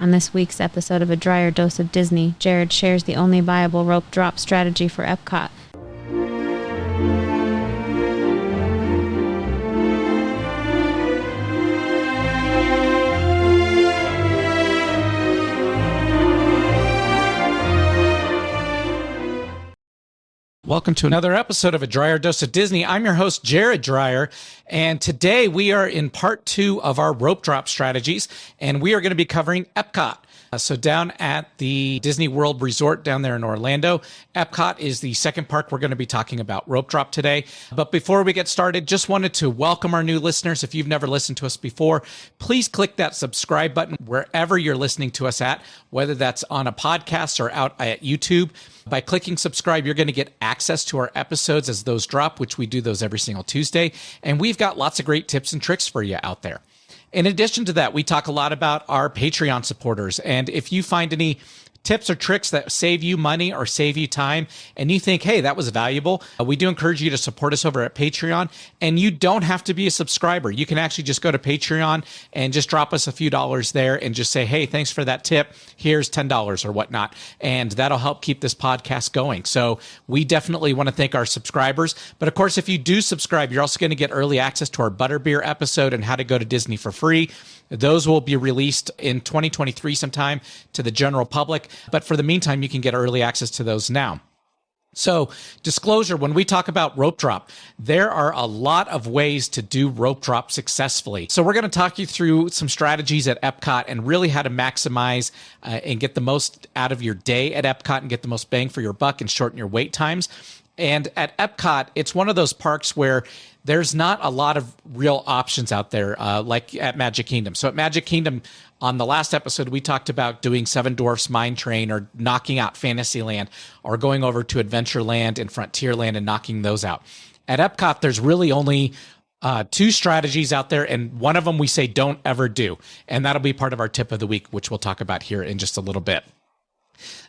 On this week's episode of A Drier Dose of Disney, Jared shares the only viable rope drop strategy for EPCOT. Welcome to another episode of A Drier Dose of Disney. I'm your host, Jared Drier, and today we are in part 2 of our rope drop strategies, and we are going to be covering EPCOT. So down at the Disney World Resort down there in Orlando, EPCOT is the second park we're going to be talking about rope drop today. But before we get started, just wanted to welcome our new listeners. If you've never listened to us before, please click that subscribe button wherever you're listening to us at, whether that's on a podcast or out at YouTube. By clicking subscribe, you're going to get access to our episodes as those drop, which we do those every single Tuesday. And we've got lots of great tips and tricks for you out there. In addition to that, we talk a lot about our Patreon supporters. And if you find any tips or tricks that save you money or save you time, and you think, hey, that was valuable, we do encourage you to support us over at Patreon. And you don't have to be a subscriber. You can actually just go to Patreon and just drop us a few dollars there and just say, hey, thanks for that tip. Here's $10 or whatnot. And that'll help keep this podcast going. So we definitely want to thank our subscribers. But of course, if you do subscribe, you're also going to get early access to our Butterbeer episode and how to go to Disney for free. Those will be released in 2023 sometime to the general public. But for the meantime, you can get early access to those now. So disclosure, when we talk about rope drop, there are a lot of ways to do rope drop successfully. So we're going to talk you through some strategies at EPCOT and really how to maximize and get the most out of your day at EPCOT and get the most bang for your buck and shorten your wait times. And at EPCOT, it's one of those parks where there's not a lot of real options out there like at Magic Kingdom. So at Magic Kingdom, on the last episode, we talked about doing Seven Dwarfs Mine Train or knocking out Fantasyland or going over to Adventureland and Frontierland and knocking those out. At EPCOT, there's really only two strategies out there, and one of them we say don't ever do. And that'll be part of our tip of the week, which we'll talk about here in just a little bit.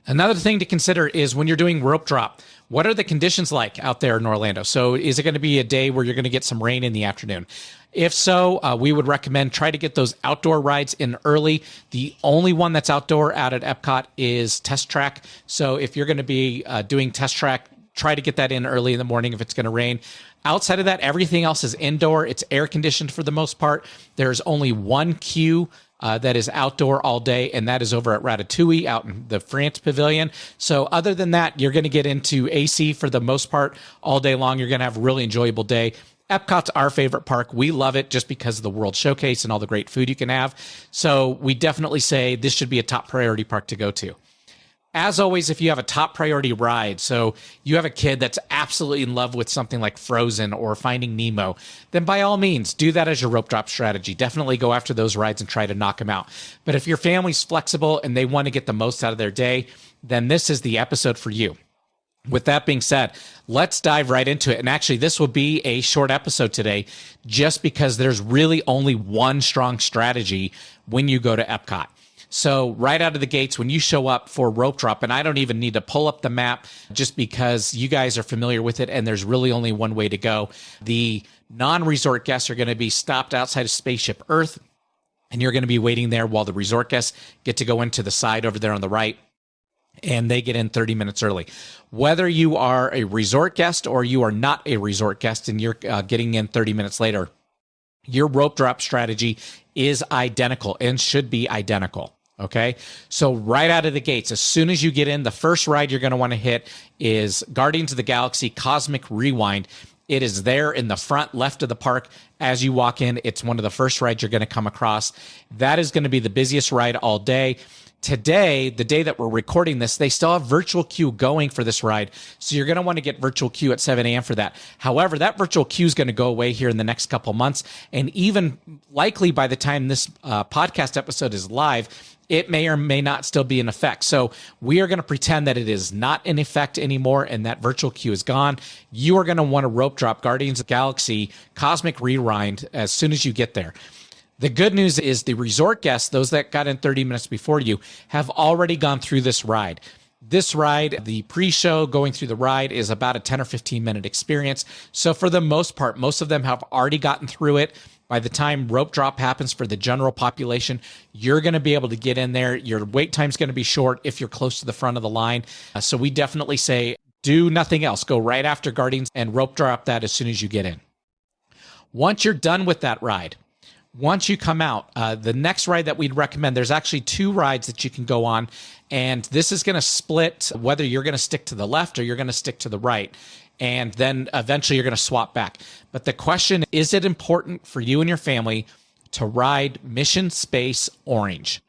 Another thing to consider is when you're doing rope drop, what are the conditions like out there in Orlando? So is it going to be a day where you're going to get some rain in the afternoon? If so, we would recommend try to get those outdoor rides in early. The only one that's outdoor out at EPCOT is Test Track. So if you're going to be doing Test Track, try to get that in early in the morning if it's going to rain. Outside of that, everything else is indoor. It's air conditioned for the most part. There's only one queue that is outdoor all day, and that is over at Ratatouille out in the France Pavilion. So other than that, you're going to get into AC for the most part all day long. You're going to have a really enjoyable day. EPCOT's our favorite park. We love it just because of the World Showcase and all the great food you can have. So we definitely say this should be a top priority park to go to. As always, if you have a top priority ride, so you have a kid that's absolutely in love with something like Frozen or Finding Nemo, then by all means, do that as your rope drop strategy. Definitely go after those rides and try to knock them out. But if your family's flexible and they want to get the most out of their day, then this is the episode for you. With that being said, let's dive right into it. And actually, this will be a short episode today just because there's really only one strong strategy when you go to EPCOT. So right out of the gates, when you show up for rope drop, and I don't even need to pull up the map just because you guys are familiar with it and there's really only one way to go. The non-resort guests are going to be stopped outside of Spaceship Earth, and you're going to be waiting there while the resort guests get to go into the side over there on the right, and they get in 30 minutes early. Whether you are a resort guest or you are not a resort guest and you're getting in 30 minutes later, your rope drop strategy is identical and should be identical. Okay, so right out of the gates, as soon as you get in, the first ride you're going to want to hit is Guardians of the Galaxy Cosmic Rewind. It is there in the front left of the park as you walk in. It's one of the first rides you're going to come across. That is going to be the busiest ride all day. Today, the day that we're recording this, they still have virtual queue going for this ride. So you're going to want to get virtual queue at 7 a.m. for that. However, that virtual queue is going to go away here in the next couple months. And even likely by the time this podcast episode is live, it may or may not still be in effect. So we are going to pretend that it is not in effect anymore and that virtual queue is gone. You are going to want to rope drop Guardians of the Galaxy Cosmic Rewind as soon as you get there. The good news is the resort guests, those that got in 30 minutes before you, have already gone through this ride. This ride, the pre-show going through the ride is about a 10 or 15 minute experience. So for the most part, most of them have already gotten through it. By the time rope drop happens for the general population, you're going to be able to get in there. Your wait time is going to be short if you're close to the front of the line. So we definitely say do nothing else. Go right after Guardians and rope drop that as soon as you get in. Once you're done with that ride, once you come out, the next ride that we'd recommend, there's actually 2 rides that you can go on. And this is going to split whether you're going to stick to the left or you're going to stick to the right. And then eventually you're going to swap back. But the question, is it important for you and your family to ride Mission Space Orange?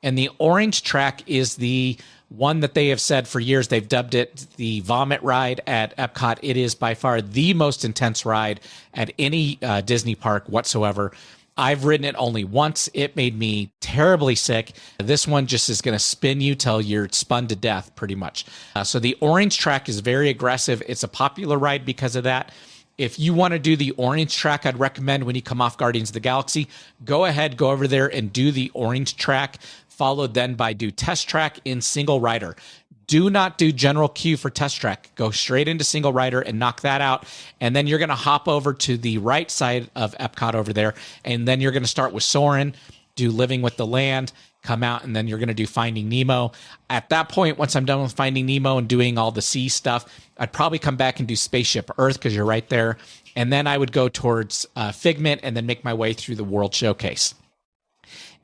And the orange track is the one that they have said for years. They've dubbed it the vomit ride at Epcot. It is by far the most intense ride at any Disney park whatsoever. I've ridden it only once. It made me terribly sick. This one just is going to spin you till you're spun to death, pretty much. So the orange track is very aggressive. It's a popular ride because of that. If you want to do the orange track, I'd recommend when you come off Guardians of the Galaxy, go ahead, go over there and do the orange track, followed then by do test track in single rider. Do not do general queue for test track. Go straight into single rider and knock that out. And then you're going to hop over to the right side of Epcot over there. And then you're going to start with Soarin', do Living with the Land, come out, and then you're going to do Finding Nemo. At that point, once I'm done with Finding Nemo and doing all the sea stuff, I'd probably come back and do Spaceship Earth because you're right there. And then I would go towards Figment and then make my way through the World Showcase.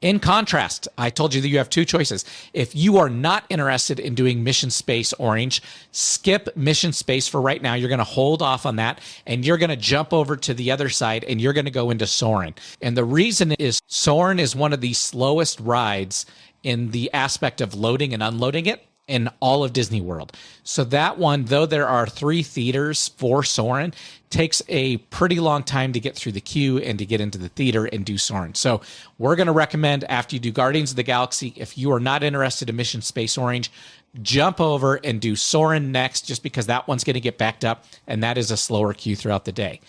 In contrast, I told you that you have 2 choices. If you are not interested in doing Mission Space Orange, skip Mission Space for right now. You're going to hold off on that, and you're going to jump over to the other side, and you're going to go into Soarin'. And the reason is Soarin' is one of the slowest rides in the aspect of loading and unloading it in all of Disney World. So that one, though there are 3 theaters for Soarin', takes a pretty long time to get through the queue and to get into the theater and do Soarin'. So we're going to recommend after you do Guardians of the Galaxy, if you are not interested in Mission Space Orange, jump over and do Soarin' next, just because that one's going to get backed up, and that is a slower queue throughout the day.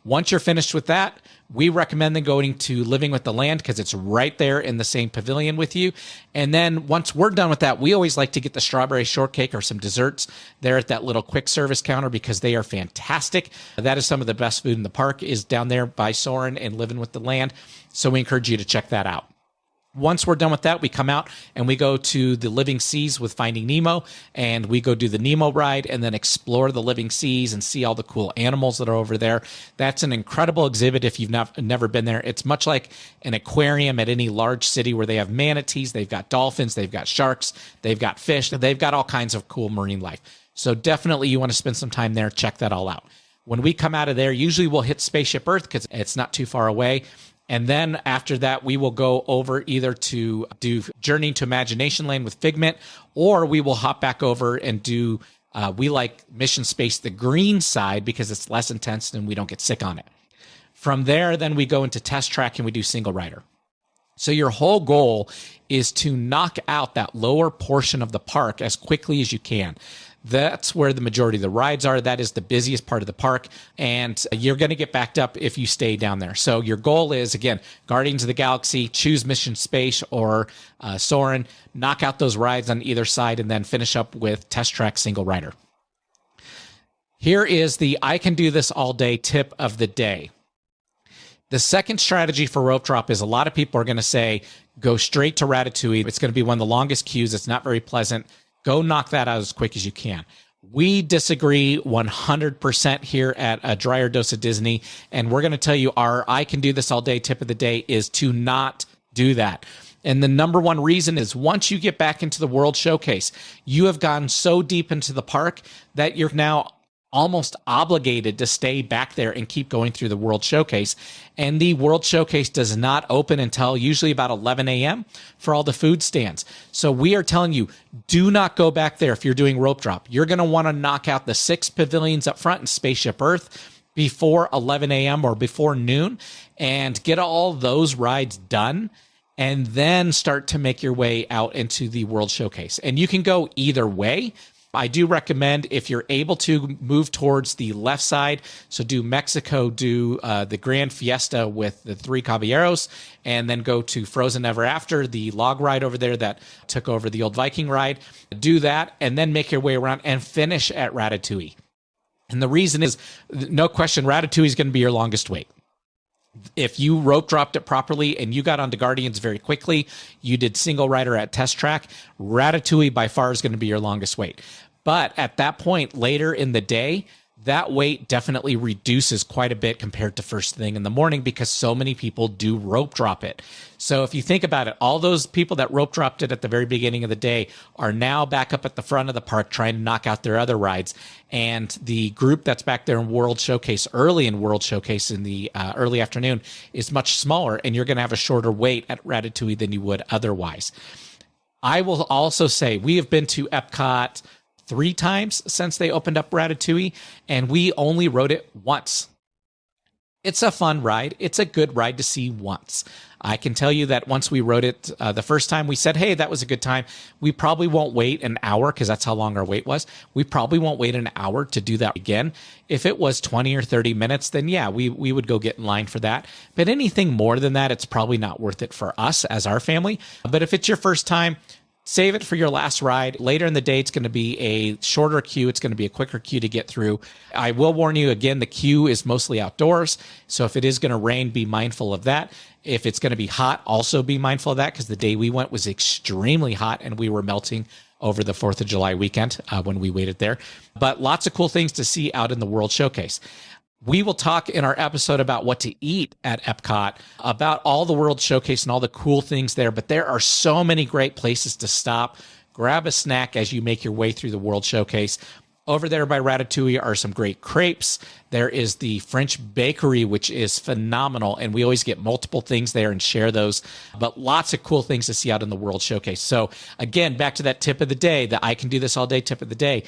Once you're finished with that, we recommend then going to Living with the Land because it's right there in the same pavilion with you. And then once we're done with that, we always like to get the strawberry shortcake or some desserts there at that little quick service counter because they are fantastic. That is some of the best food in the park is down there by Soarin' and Living with the Land. So we encourage you to check that out. Once we're done with that, we come out and we go to the Living Seas with Finding Nemo, and we go do the Nemo ride and then explore the Living Seas and see all the cool animals that are over there. That's an incredible exhibit if you've never been there. It's much like an aquarium at any large city where they have manatees, they've got dolphins, they've got sharks, they've got fish, they've got all kinds of cool marine life. So definitely you want to spend some time there, check that all out. When we come out of there, usually we'll hit Spaceship Earth because it's not too far away. And then after that, we will go over either to do Journey to Imagination Land with Figment, or we will hop back over and do, we like Mission Space, the green side, because it's less intense and we don't get sick on it. From there, then we go into Test Track and we do Single Rider. So your whole goal is to knock out that lower portion of the park as quickly as you can. That's where the majority of the rides are. That is the busiest part of the park, and you're going to get backed up if you stay down there. So your goal is, again, Guardians of the Galaxy, choose Mission Space or Soarin', knock out those rides on either side, and then finish up with Test Track Single Rider. Here is the I can do this all day tip of the day. The second strategy for rope drop is a lot of people are going to say, go straight to Ratatouille. It's going to be one of the longest queues. It's not very pleasant. Go knock that out as quick as you can. We disagree 100% here at A Dryer Dose of Disney, and we're going to tell you our I can do this all day tip of the day is to not do that. And the number one reason is once you get back into the World Showcase, you have gone so deep into the park that you're now almost obligated to stay back there and keep going through the World Showcase. And the World Showcase does not open until usually about 11 a.m. for all the food stands. So we are telling you, do not go back there if you're doing rope drop. You're going to want to knock out the 6 pavilions up front in Spaceship Earth before 11 a.m. or before noon and get all those rides done, and then start to make your way out into the World Showcase. And you can go either way. I do recommend, if you're able to, move towards the left side. So do Mexico, do the Grand Fiesta with the 3 Caballeros, and then go to Frozen Ever After, the log ride over there that took over the old Viking ride. Do that, and then make your way around and finish at Ratatouille. And the reason is, no question, Ratatouille is going to be your longest wait. If you rope dropped it properly and you got onto Guardians very quickly, you did single rider at test track, Ratatouille by far is going to be your longest wait. But at that point later in the day, that wait definitely reduces quite a bit compared to first thing in the morning because so many people do rope drop it. So if you think about it, all those people that rope dropped it at the very beginning of the day are now back up at the front of the park trying to knock out their other rides. And the group that's back there in World Showcase, early in World Showcase in the early afternoon, is much smaller, and you're going to have a shorter wait at Ratatouille than you would otherwise. I will also say we have been to EPCOT 3 times since they opened up Ratatouille, and we only rode it once. It's a fun ride. It's a good ride to see once. I can tell you that once we rode it the first time, we said, hey, that was a good time. We probably won't wait an hour because that's how long our wait was. We probably won't wait an hour to do that again. If it was 20 or 30 minutes, then yeah, we would go get in line for that. But anything more than that, it's probably not worth it for us as our family. But if it's your first time, save it for your last ride. Later in the day, it's going to be a shorter queue. It's going to be a quicker queue to get through. I will warn you again, the queue is mostly outdoors. So if it is going to rain, be mindful of that. If it's going to be hot, also be mindful of that because the day we went was extremely hot and we were melting over the 4th of July weekend when we waited there. But lots of cool things to see out in the World Showcase. We will talk in our episode about what to eat at EPCOT, about all the World Showcase and all the cool things there. But there are so many great places to stop. Grab a snack as you make your way through the World Showcase. Over there by Ratatouille are some great crepes. There is the French bakery, which is phenomenal. And we always get multiple things there and share those. But lots of cool things to see out in the World Showcase. So again, back to that tip of the day, the I can do this all day tip of the day.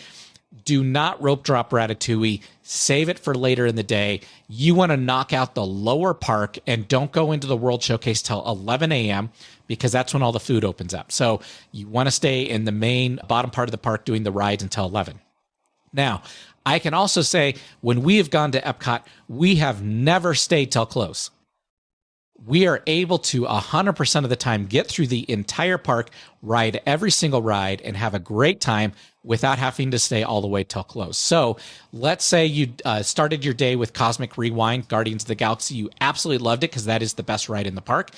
Do not rope drop Ratatouille. Save it for later in the day. You want to knock out the lower park and don't go into the World Showcase till 11 a.m. because that's when all the food opens up. So you want to stay in the main bottom part of the park doing the rides until 11. Now, I can also say when we have gone to EPCOT, we have never stayed till close. We are able to 100% of the time get through the entire park, ride every single ride, and have a great time without having to stay all the way till close. So let's say you started your day with Cosmic Rewind, Guardians of the Galaxy. You absolutely loved it because that is the best ride in the park.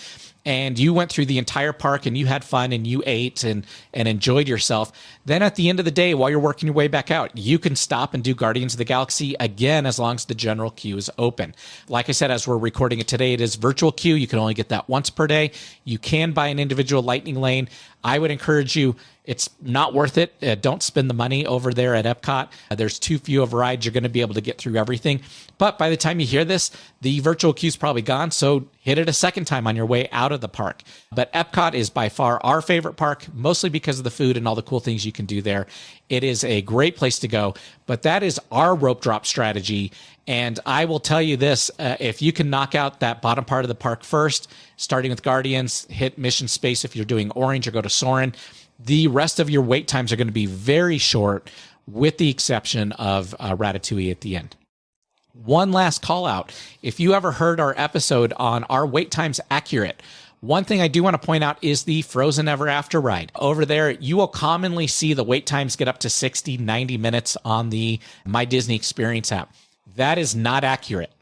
And you went through the entire park and you had fun and you ate and enjoyed yourself. Then at the end of the day, while you're working your way back out, you can stop and do Guardians of the Galaxy again as long as the general queue is open. Like I said, as we're recording it today, it is virtual queue. You can only get that once per day. You can buy an individual lightning lane. I would encourage you, it's not worth it. Don't spend the money over there at EPCOT. There's too few of rides. You're going to be able to get through everything. But by the time you hear this, the virtual queue's probably gone. So hit it a second time on your way out of the park. But EPCOT is by far our favorite park, mostly because of the food and all the cool things you can do there. It is a great place to go. But that is our rope drop strategy. And I will tell you this, if you can knock out that bottom part of the park first, starting with Guardians, hit Mission Space if you're doing Orange or go to Soarin', the rest of your wait times are going to be very short with the exception of Ratatouille at the end. One last call out. If you ever heard our episode on our wait times accurate, one thing I do want to point out is the Frozen Ever After ride. Over there, you will commonly see the wait times get up to 60, 90 minutes on the My Disney Experience app. That is not accurate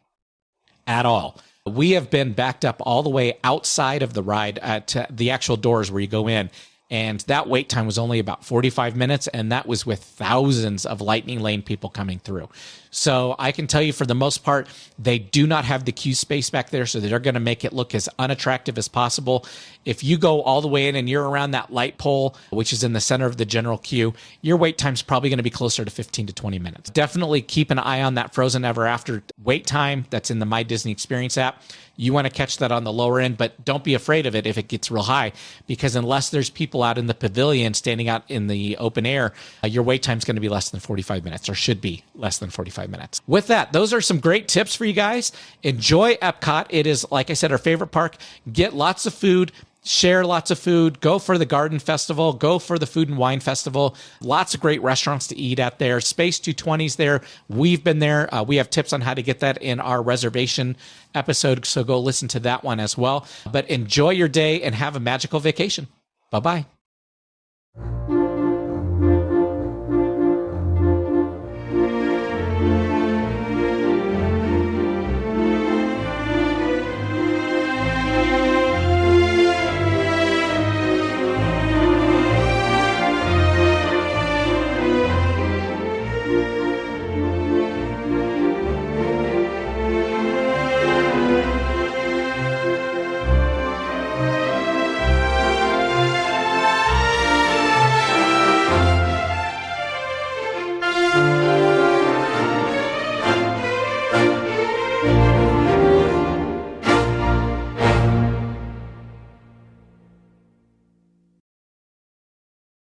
at all. We have been backed up all the way outside of the ride to the actual doors where you go in. And that wait time was only about 45 minutes, and that was with thousands of Lightning Lane people coming through. So I can tell you for the most part, they do not have the queue space back there, so they're going to make it look as unattractive as possible. If you go all the way in and you're around that light pole, which is in the center of the general queue, your wait time is probably going to be closer to 15 to 20 minutes. Definitely keep an eye on that Frozen Ever After wait time that's in the My Disney Experience app. You want to catch that on the lower end, but don't be afraid of it if it gets real high, because unless there's people out in the pavilion standing out in the open air, your wait time is going to be less than 45 minutes, or should be less than 45 minutes. With that, those are some great tips for you guys. Enjoy EPCOT. It is, like I said, our favorite park. Get lots of food. Share lots of food. Go for the Garden Festival. Go for the Food and Wine Festival. Lots of great restaurants to eat at there. Space 220's there. We've been there. We have tips on how to get that in our reservation episode, so go listen to that one as well. But enjoy your day and have a magical vacation. Bye-bye.